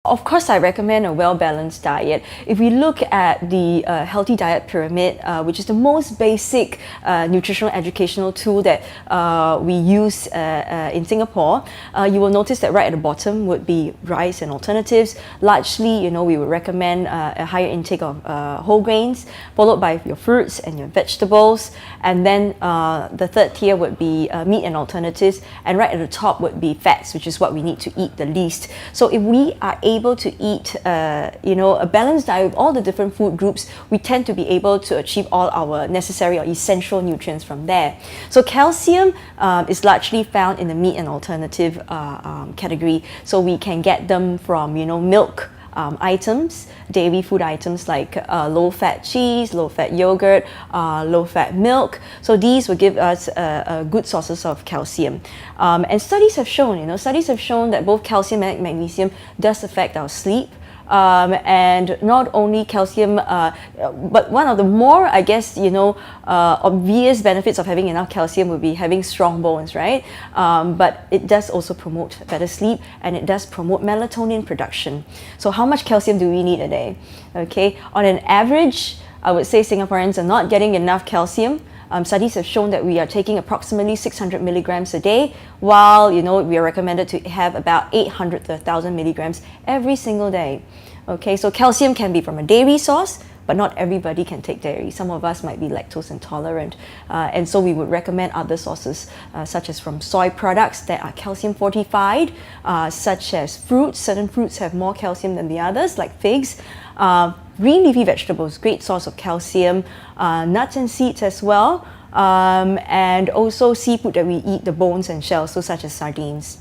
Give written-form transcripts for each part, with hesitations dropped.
Of course, I recommend a well-balanced diet. If we look at the healthy diet pyramid, which is the most basic nutritional educational tool that we use in Singapore, you will notice that right at the bottom would be rice and alternatives. Largely, we would recommend a higher intake of whole grains, followed by your fruits and your vegetables. And then the third tier would be meat and alternatives. And right at the top would be fats, which is what we need to eat the least. So if we are able to eat, a balanced diet with all the different food groups, we tend to be able to achieve all our necessary or essential nutrients from there. So calcium is largely found in the meat and alternative category. So we can get them from, milk items, dairy food items like low-fat cheese, low-fat yogurt, low-fat milk. So these will give us good sources of calcium. And studies have shown that both calcium and magnesium does affect our sleep. And not only calcium, but one of the more, obvious benefits of having enough calcium would be having strong bones, right? But it does also promote better sleep, and it does promote melatonin production. So how much calcium do we need a day? Okay, on an average, I would say Singaporeans are not getting enough calcium. Studies have shown that we are taking approximately 600 milligrams a day, while we are recommended to have about 800 to 1,000 milligrams every single day. Okay, so calcium can be from a dairy source, but not everybody can take dairy. Some of us might be lactose intolerant, and so we would recommend other sources, such as from soy products that are calcium fortified, such as fruits. Certain fruits have more calcium than the others, like figs. Green leafy vegetables, great source of calcium. Nuts and seeds as well, and also seafood that we eat, the bones and shells, so such as sardines.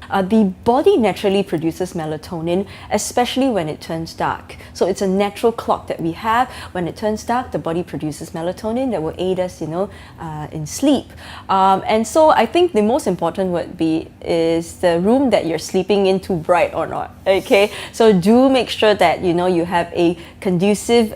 The body naturally produces melatonin, especially when it turns dark. So it's a natural clock that we have. When it turns dark, the body produces melatonin that will aid us, in sleep. And so I think the most important would be is the room that you're sleeping in too bright or not. Okay, so do make sure that you have a conducive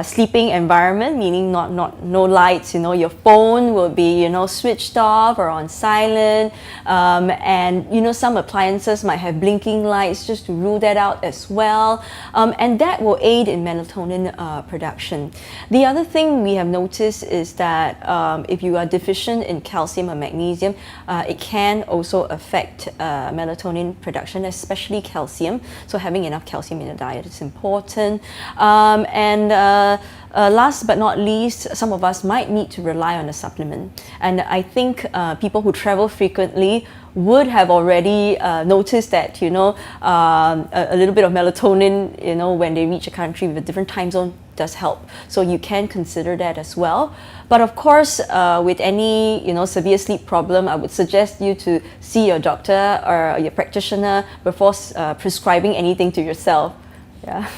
sleeping environment, meaning no lights. Your phone will be switched off or on silent, and some appliances might have blinking lights, just to rule that out as well, and that will aid in melatonin production. The other thing we have noticed is that if you are deficient in calcium or magnesium, it can also affect melatonin production, especially calcium. So having enough calcium in the diet is important. Last but not least, some of us might need to rely on a supplement. And I think people who travel frequently would have already noticed that, a little bit of melatonin, when they reach a country with a different time zone does help. So you can consider that as well. But of course, with any, severe sleep problem, I would suggest you to see your doctor or your practitioner before prescribing anything to yourself. Yeah.